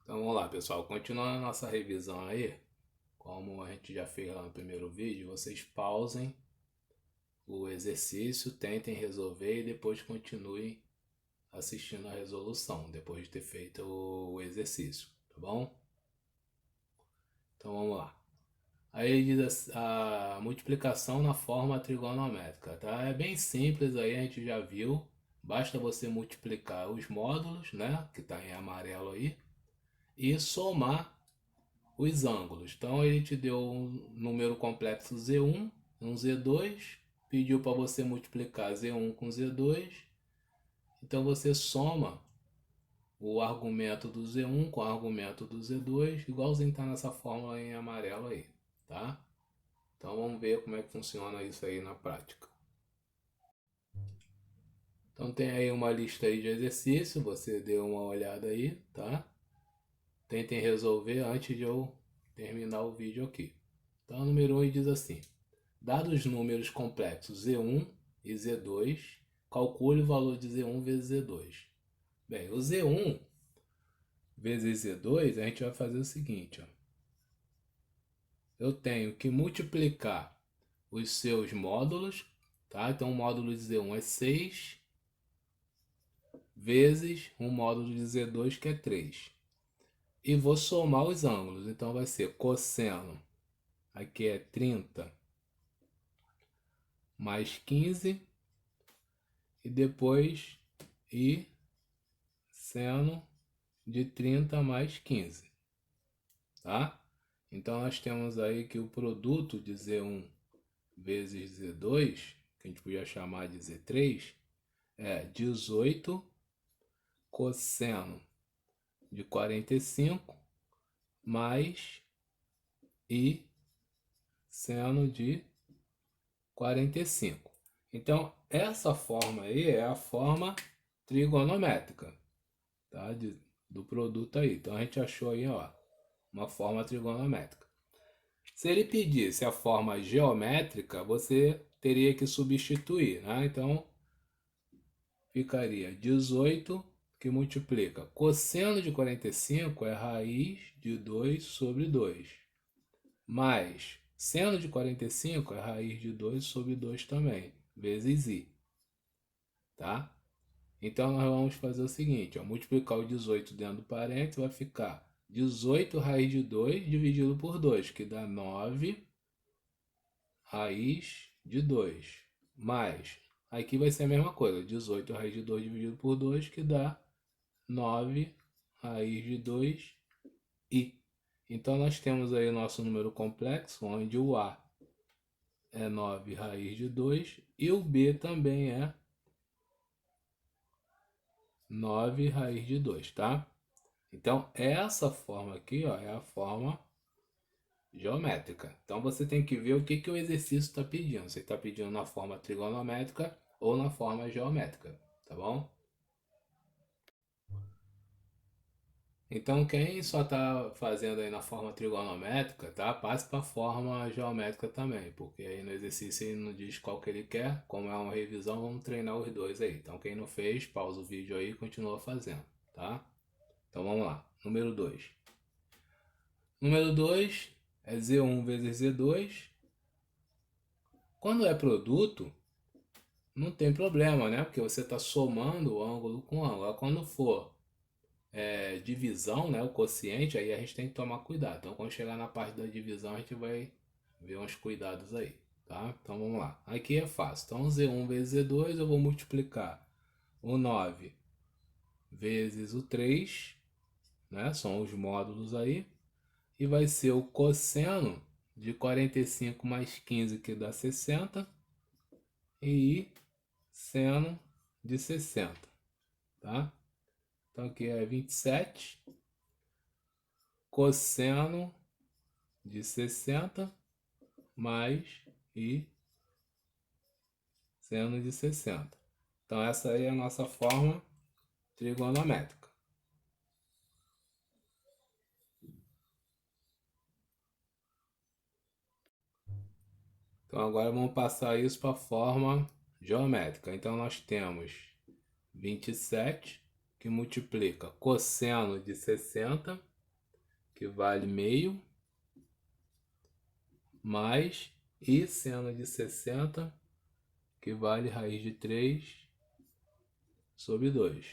Então vamos lá, pessoal. Continuando a nossa revisão aí, como a gente já fez lá no primeiro vídeo, vocês pausem o exercício, tentem resolver e depois continuem assistindo a resolução, depois de ter feito o exercício, tá bom? Então vamos lá. Aí diz a multiplicação na forma trigonométrica, tá? É bem simples aí, a gente já viu. Basta você multiplicar os módulos, né, que está em amarelo aí, e somar os ângulos. Então ele te deu um número complexo Z1, um Z2, pediu para você multiplicar Z1 com Z2. Então você soma o argumento do Z1 com o argumento do Z2, igualzinho está nessa fórmula em amarelo aí, tá? Então vamos ver como é que funciona isso aí na prática. Então tem aí uma lista aí de exercícios, você deu uma olhada aí, tá? Tentem resolver antes de eu terminar o vídeo aqui. Então, o número 1 diz assim: dados os números complexos Z1 e Z2, calcule o valor de Z1 vezes Z2. Bem, o Z1 vezes Z2, a gente vai fazer o seguinte: ó. Eu tenho que multiplicar os seus módulos, tá? Então, o módulo de Z1 é 6 vezes o módulo de Z2, que é 3. E vou somar os ângulos. Então, vai ser cosseno, aqui é 30 mais 15, e depois e seno de 30 mais 15, tá? Então nós temos aí que o produto de Z1 vezes Z2, que a gente podia chamar de Z3, é 18 cosseno de 45 mais e seno de 45. Então essa forma aí é a forma trigonométrica, tá? Do produto aí. Então a gente achou aí, ó, uma forma trigonométrica. Se ele pedisse a forma geométrica, você teria que substituir, né? Então ficaria 18 que multiplica cosseno de 45 é raiz de 2 sobre 2, mais seno de 45 é raiz de 2 sobre 2 também, vezes i, tá? Então nós vamos fazer o seguinte, ó, multiplicar o 18 dentro do parênteses, vai ficar 18 raiz de 2 dividido por 2, que dá 9 raiz de 2. Mais, aqui vai ser a mesma coisa, 18 raiz de 2 dividido por 2, que dá 9 raiz de 2 i. Então nós temos aí o nosso número complexo, onde o a é 9 raiz de 2 e o b também é 9 raiz de 2, tá? Então essa forma aqui, ó, é a forma geométrica. Então você tem que ver o que o exercício está pedindo. Você está pedindo na forma trigonométrica ou na forma geométrica, tá bom? Então quem só está fazendo aí na forma trigonométrica, tá? Passe para a forma geométrica também, porque aí no exercício ele não diz qual que ele quer. Como é uma revisão, vamos treinar os dois aí. Então quem não fez, pausa o vídeo aí e continua fazendo, tá? Então vamos lá. Número 2. Número 2 é Z1 vezes Z2. Quando é produto, não tem problema, né? Porque você está somando o ângulo com o ângulo. Agora, quando for divisão, né? O quociente, aí a gente tem que tomar cuidado. Então, quando chegar na parte da divisão, a gente vai ver uns cuidados aí, tá? Então, vamos lá. Aqui é fácil. Então, Z1 vezes Z2, eu vou multiplicar o 9 vezes o 3, né? São os módulos aí. E vai ser o cosseno de 45 mais 15, que dá 60. E seno de 60, tá? Então aqui é 27 cosseno de 60 mais e seno de 60. Então essa aí é a nossa forma trigonométrica. Então agora vamos passar isso para a forma geométrica. Então nós temos 27 que multiplica cosseno de 60 que vale meio, mais I seno de 60, que vale raiz de 3 sobre 2,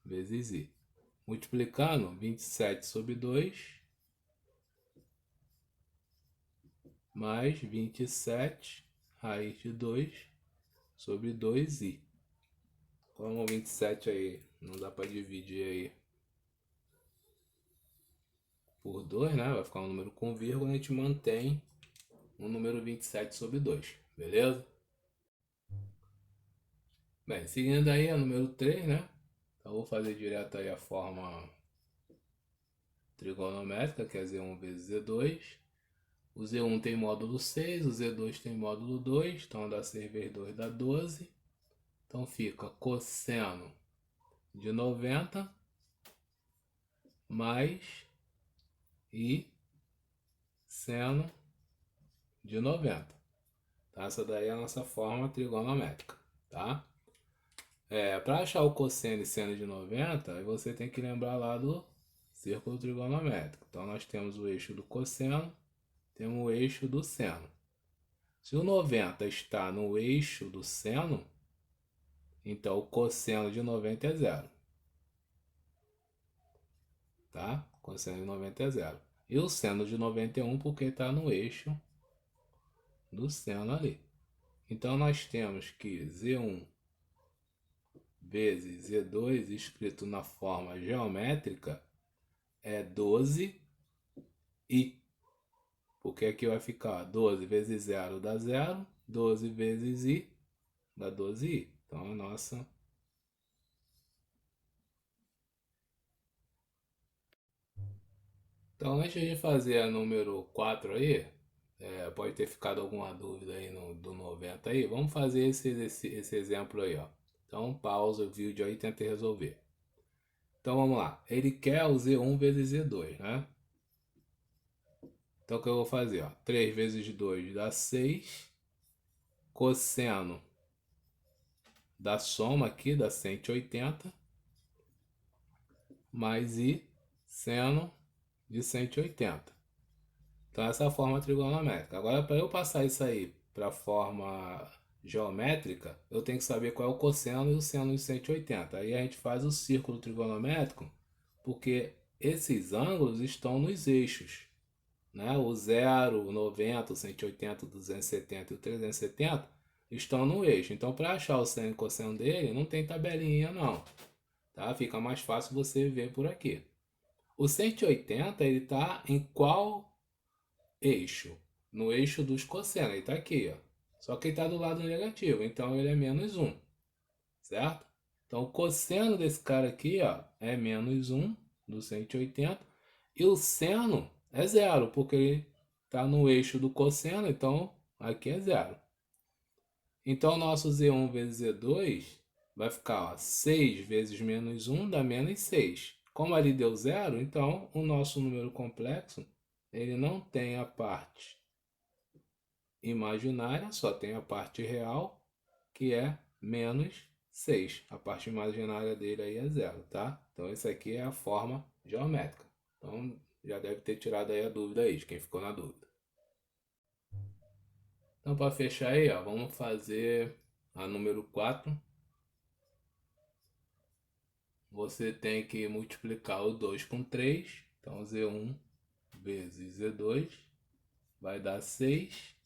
vezes I. Multiplicando 27 sobre 2, mais 27 raiz de 2 sobre 2i. Como 27 aí não dá para dividir aí por 2, né? Vai ficar um número com vírgula, a gente mantém o número 27 sobre 2, beleza? Bem, seguindo aí a número 3, né? Então vou fazer direto aí a forma trigonométrica, que é Z1 vezes Z2. O Z1 tem módulo 6, o Z2 tem módulo 2, então dá 6 vezes 2 dá 12. Então fica cosseno de 90 mais I seno de 90. Tá? Essa daí é a nossa forma trigonométrica, tá? Para achar o cosseno e seno de 90, aí você tem que lembrar lá do círculo trigonométrico. Então nós temos o eixo do cosseno, temos o eixo do seno. Se o 90 está no eixo do seno, então o cosseno de 90 é zero. Tá? Cosseno de 90 é zero. E o seno de 91 porque está no eixo do seno ali. Então nós temos que Z1 vezes Z2 escrito na forma geométrica é 12i. Porque aqui vai ficar 12 vezes 0 dá 0, 12 vezes i dá 12i. Então a nossa... Então antes de fazer a número 4 aí, pode ter ficado alguma dúvida aí do 90 aí, vamos fazer esse exemplo aí, ó. Então pausa o vídeo aí e tenta resolver. Então vamos lá, ele quer o Z1 vezes Z2, né? Então o que eu vou fazer, ó, 3 vezes 2 dá 6, cosseno da soma aqui dá 180, mais I seno de 180. Então essa é a forma trigonométrica. Agora para eu passar isso aí para a forma geométrica, eu tenho que saber qual é o cosseno e o seno de 180. Aí a gente faz o círculo trigonométrico, porque esses ângulos estão nos eixos, né? O 0, o 90, o 180, o 270 e o 370 estão no eixo. Então para achar o seno e o cosseno dele, não tem tabelinha não. Tá? Fica mais fácil você ver por aqui. O 180 ele está em qual eixo? No eixo dos cossenos, ele está aqui, ó. Só que ele está do lado negativo, então ele é menos 1, certo? Então o cosseno desse cara aqui, ó, é menos 1 do 180 e o seno é zero, porque ele está no eixo do cosseno, então aqui é zero. Então nosso Z1 vezes Z2 vai ficar, ó, 6 vezes menos 1 dá menos 6. Como ali deu zero, então o nosso número complexo ele não tem a parte imaginária, só tem a parte real, que é menos 6. A parte imaginária dele aí é zero, tá? Então essa aqui é a forma geométrica. Então já deve ter tirado aí a dúvida aí, de quem ficou na dúvida. Então para fechar aí, ó, vamos fazer a número 4. Você tem que multiplicar o 2 com 3. Então Z1 vezes Z2 vai dar 6.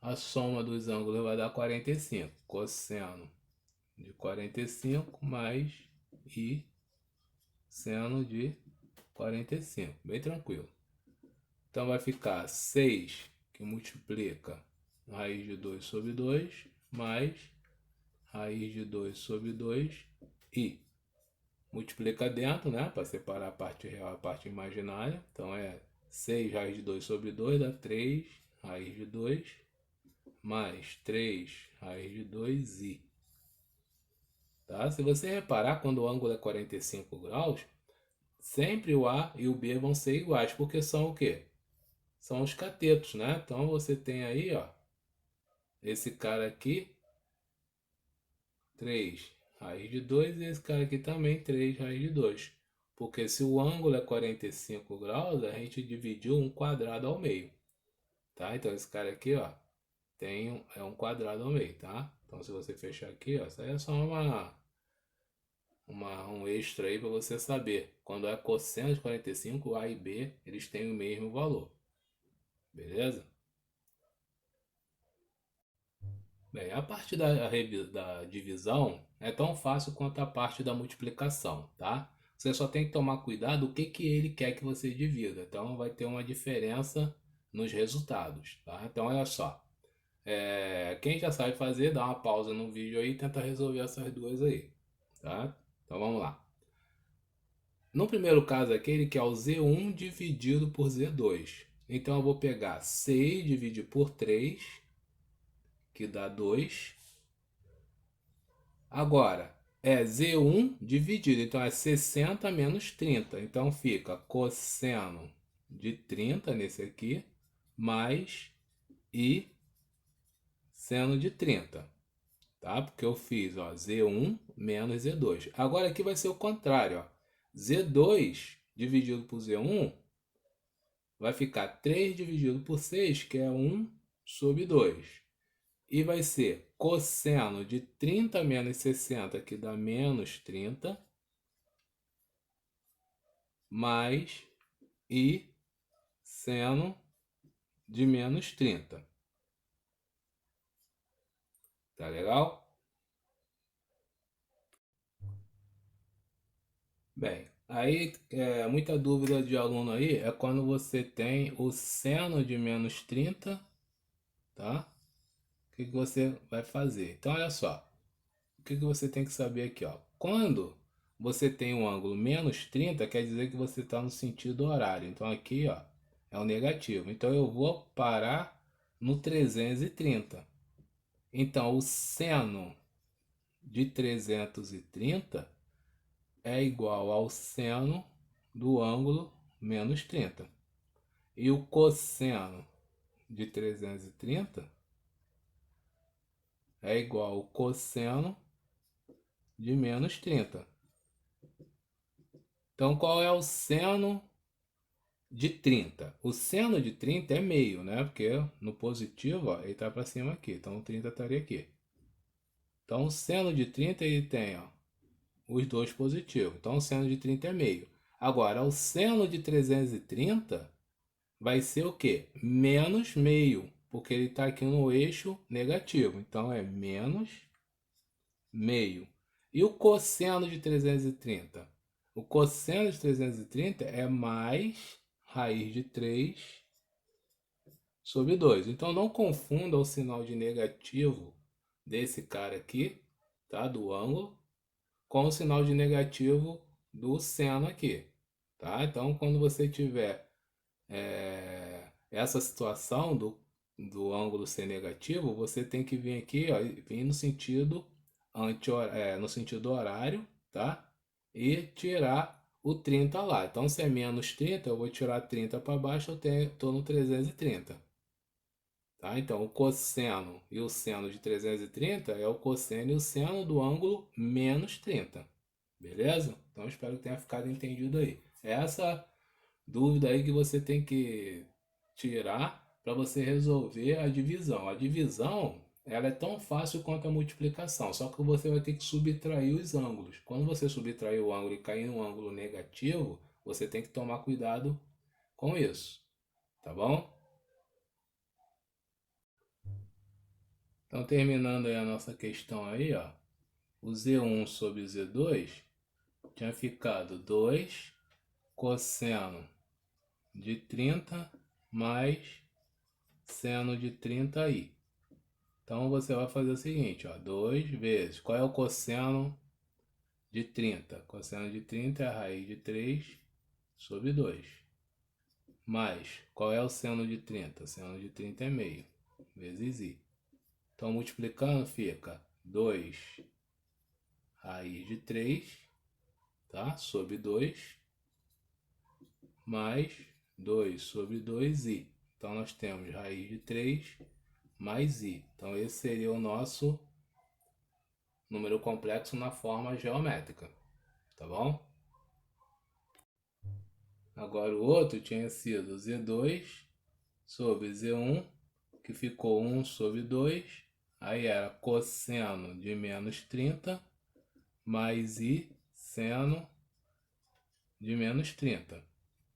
A soma dos ângulos vai dar 45. Cosseno de 45 mais I seno de 45. Bem tranquilo. Então vai ficar 6 que multiplica raiz de 2 sobre 2 mais raiz de 2 sobre 2 I. Multiplica dentro, né? Para separar a parte real e a parte imaginária. Então é 6 raiz de 2 sobre 2 dá 3 raiz de 2 mais 3 raiz de 2i. Tá? Se você reparar, quando o ângulo é 45 graus, sempre o A e o B vão ser iguais, porque são o quê? São os catetos, né? Então você tem aí, ó, esse cara aqui, 3 raiz de 2, e esse cara aqui também, 3 raiz de 2. Porque se o ângulo é 45 graus, a gente dividiu um quadrado ao meio, tá? Então esse cara aqui, ó, é um quadrado ao meio, tá? Então se você fechar aqui, ó, isso aí é só um extra aí para você saber. Quando é cosseno de 45, A e B, eles têm o mesmo valor. Beleza? Bem, a parte da divisão é tão fácil quanto a parte da multiplicação, tá? Você só tem que tomar cuidado o que que ele quer que você divida. Então vai ter uma diferença nos resultados, tá? Então olha só. Quem já sabe fazer, dá uma pausa no vídeo aí e tenta resolver essas duas aí, tá? Então vamos lá. No primeiro caso aqui, ele quer o Z1 dividido por Z2. Então eu vou pegar 6 dividir por 3, que dá 2. Agora, é Z1 dividido, então é 60 menos 30. Então fica cosseno de 30 nesse aqui, mais I seno de 30. Tá? Porque eu fiz, ó, Z1 menos Z2. Agora aqui vai ser o contrário, ó. Z2 dividido por Z1 vai ficar 3 dividido por 6, que é 1 sobre 2. E vai ser cosseno de 30 menos 60, que dá menos 30, mais I seno de menos 30. Tá legal? Bem, aí muita dúvida de aluno aí é quando você tem o seno de menos 30, tá? O que que você vai fazer? Então, olha só. O que que você tem que saber aqui, ó? Quando você tem um ângulo menos 30, quer dizer que você está no sentido horário. Então, aqui, ó, é o negativo. Então, eu vou parar no 330. Então, o seno de 330 é igual ao seno do ângulo menos 30. E o cosseno de 330 é igual ao cosseno de menos 30. Então, qual é o seno de 30? O seno de 30 é meio, né? Porque no positivo, ó, ele está para cima aqui. Então, o 30 estaria aqui. Então, o seno de 30 ele tem, ó, os dois positivos. Então, o seno de 30 é meio. Agora, o seno de 330 vai ser o quê? Menos meio, porque ele está aqui no eixo negativo. Então, é menos meio. E o cosseno de 330? O cosseno de 330 é mais raiz de 3 sobre 2. Então não confunda o sinal de negativo desse cara aqui, tá? Do ângulo, com o sinal de negativo do seno aqui, tá? Então quando você tiver essa situação do ângulo ser negativo, você tem que vir aqui, ó, vir no sentido no sentido horário, tá? E tirar o 30 lá. Então, se é menos 30, eu vou tirar 30 para baixo, eu estou no 330. Tá? Então, o cosseno e o seno de 330 é o cosseno e o seno do ângulo menos 30. Beleza? Então, espero que tenha ficado entendido aí. Essa dúvida aí que você tem que tirar para você resolver a divisão. A divisão, ela é tão fácil quanto a multiplicação, só que você vai ter que subtrair os ângulos. Quando você subtrair o ângulo e cair no ângulo negativo, você tem que tomar cuidado com isso, tá bom? Então, terminando aí a nossa questão aí, ó, o Z1 sobre o Z2 tinha ficado 2 cosseno de 30 mais seno de 30i. Então você vai fazer o seguinte, ó, 2 vezes, qual é o cosseno de 30? Cosseno de 30 é a raiz de 3 sobre 2. Mais, qual é o seno de 30? Seno de 30 é meio, vezes i. Então multiplicando fica 2 raiz de 3, tá? Sobre 2, mais 2 sobre 2i. Então nós temos raiz de 3 mais i. Então esse seria o nosso número complexo na forma geométrica, tá bom? Agora o outro tinha sido Z2 sobre Z1, que ficou 1 sobre 2. Aí era cosseno de menos 30 mais I seno de menos 30,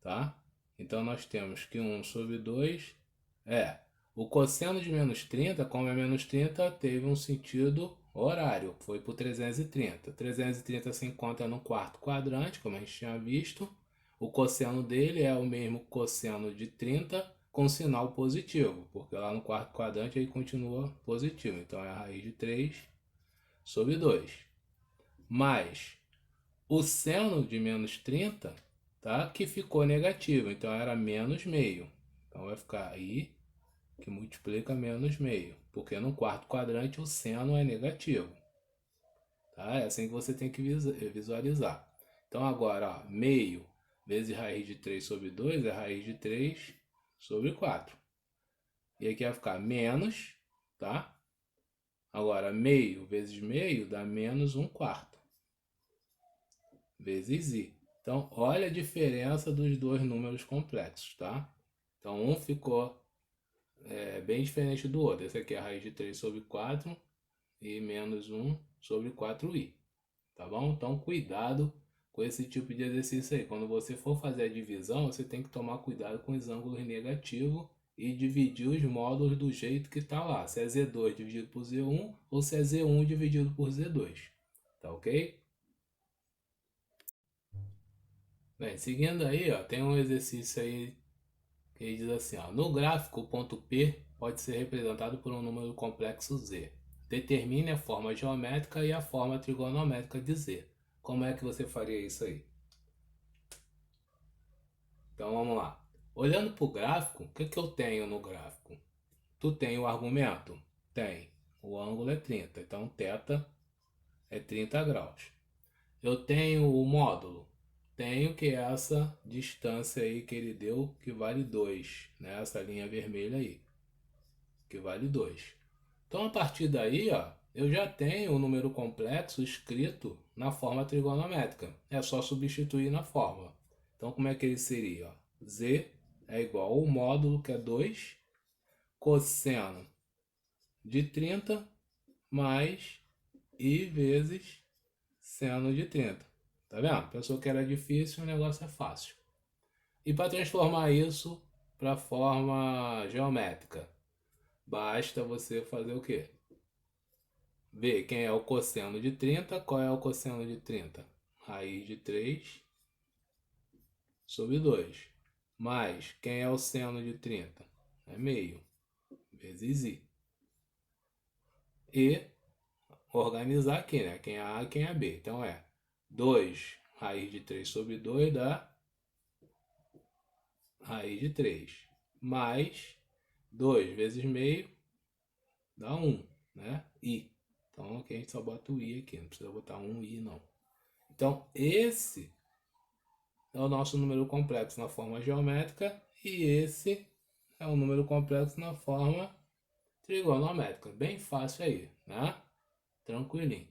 tá? Então nós temos que 1 sobre 2 é... O cosseno de menos 30, como é menos 30, teve um sentido horário, foi por 330. 330 se encontra no quarto quadrante, como a gente tinha visto. O cosseno dele é o mesmo cosseno de 30 com sinal positivo, porque lá no quarto quadrante ele continua positivo. Então é a raiz de 3 sobre 2. Mais o seno de menos 30, tá? Que ficou negativo, então era menos meio. Então vai ficar aí que multiplica menos meio, porque no quarto quadrante o seno é negativo. Tá? É assim que você tem que visualizar. Então agora, ó, meio vezes raiz de 3 sobre 2 é raiz de 3 sobre 4. E aqui vai ficar menos, tá? Agora, meio vezes meio dá menos 1 quarto. Vezes i. Então, olha a diferença dos dois números complexos, tá? Então, um ficou bem diferente do outro. Esse aqui é a raiz de 3 sobre 4 e menos 1 sobre 4i, tá bom? Então, cuidado com esse tipo de exercício aí. Quando você for fazer a divisão, você tem que tomar cuidado com os ângulos negativos e dividir os módulos do jeito que está lá. Se é Z2 dividido por Z1 ou se é Z1 dividido por Z2, tá ok? Bem, seguindo aí, ó, tem um exercício aí que ele diz assim, ó, no gráfico, o ponto P pode ser representado por um número complexo Z. Determine a forma geométrica e a forma trigonométrica de Z. Como é que você faria isso aí? Então vamos lá. Olhando para o gráfico, o que eu tenho no gráfico? Tu tem o argumento? Tem. O ângulo é 30, então θ é 30 graus. Eu tenho o módulo? Tenho, que é essa distância aí que ele deu, que vale 2, né? Essa linha vermelha aí, que vale 2. Então, a partir daí, ó, eu já tenho o número complexo escrito na forma trigonométrica. É só substituir na fórmula. Então, como é que ele seria? Ó? Z é igual ao módulo, que é 2, cosseno de 30 mais I vezes seno de 30. Tá vendo? Pensou que era difícil, o negócio é fácil. E para transformar isso para forma geométrica, basta você fazer o quê? Ver quem é o cosseno de 30. Qual é o cosseno de 30? Raiz de 3 sobre 2. Mais quem é o seno de 30? É meio, vezes i. E organizar aqui, né? Quem é A e quem é B. Então é 2 raiz de 3 sobre 2 dá raiz de 3. Mais 2 vezes meio dá 1, né? I. Então aqui a gente só bota o i aqui, não precisa botar 1i não. Então esse é o nosso número complexo na forma geométrica e esse é o número complexo na forma trigonométrica. Bem fácil aí, né? Tranquilinho.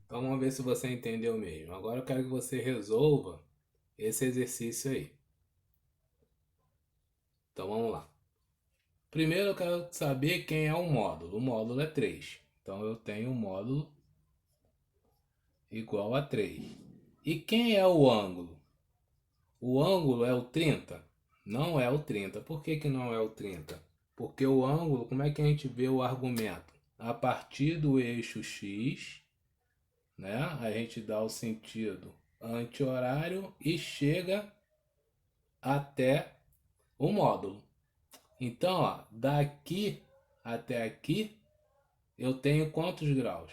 Então vamos ver se você entendeu mesmo. Agora eu quero que você resolva esse exercício aí. Então vamos lá. Primeiro eu quero saber quem é o módulo. O módulo é 3. Então eu tenho o módulo igual a 3. E quem é o ângulo? O ângulo é o 30? Não é o 30. Por que que não é o 30? Porque o ângulo, como é que a gente vê o argumento? A partir do eixo X, né? A gente dá o sentido anti-horário e chega até o módulo. Então, ó, daqui até aqui eu tenho quantos graus?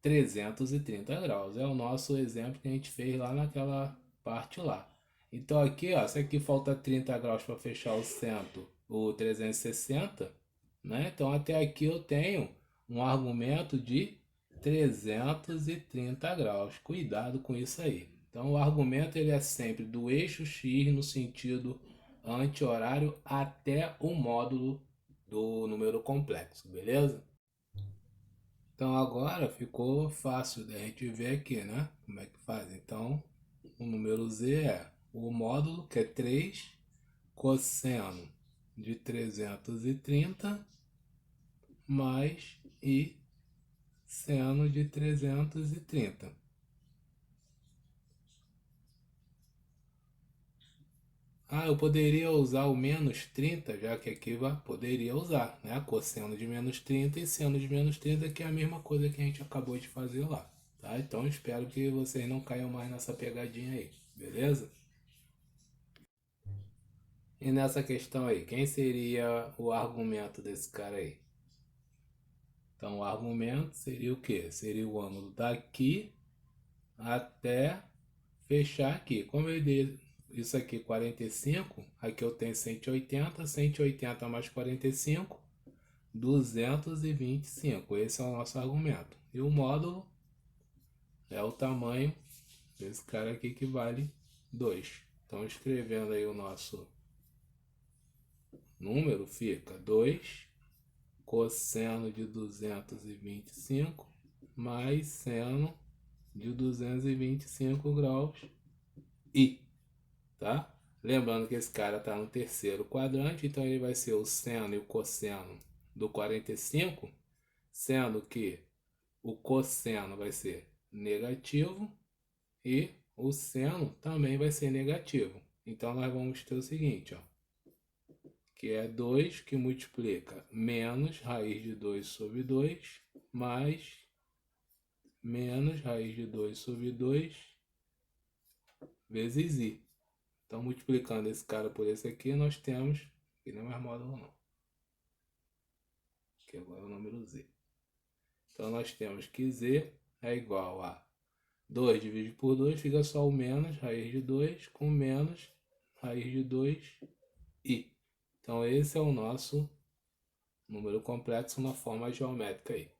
330 graus. É o nosso exemplo que a gente fez lá naquela parte lá. Então aqui, ó, se aqui falta 30 graus para fechar o centro, o 360, né? Então até aqui eu tenho um argumento de 330 graus. Cuidado com isso aí. Então o argumento ele é sempre do eixo X no sentido anti-horário até o módulo do número complexo, beleza? Então agora ficou fácil da gente ver aqui, né? Como é que faz. Então o número z é o módulo, que é 3, cosseno de 330 mais i seno de 330. Ah, eu poderia usar o menos 30, já que aqui poderia usar, né? Cosseno de menos 30 e seno de menos 30, que é a mesma coisa que a gente acabou de fazer lá, tá? Então espero que vocês não caiam mais nessa pegadinha aí, beleza? E nessa questão aí, quem seria o argumento desse cara aí? Então o argumento seria o quê? Seria o ângulo daqui até fechar aqui. Como eu dei isso aqui 45, aqui eu tenho 180, 180 mais 45, 225. Esse é o nosso argumento. E o módulo é o tamanho desse cara aqui, que vale 2. Então escrevendo aí o nosso número, fica 2 cosseno de 225 mais seno de 225 graus i, tá? Lembrando que esse cara está no terceiro quadrante, então ele vai ser o seno e o cosseno do 45, sendo que o cosseno vai ser negativo e o seno também vai ser negativo. Então nós vamos ter o seguinte, ó, que é 2 que multiplica menos raiz de 2 sobre 2 mais menos raiz de 2 sobre 2 vezes i. Então, multiplicando esse cara por esse aqui, nós temos, que não é mais módulo não, que agora é o número z. Então, nós temos que z é igual a 2 dividido por 2, fica só o menos raiz de 2 com menos raiz de 2 i. Então, esse é o nosso número complexo na forma geométrica aí.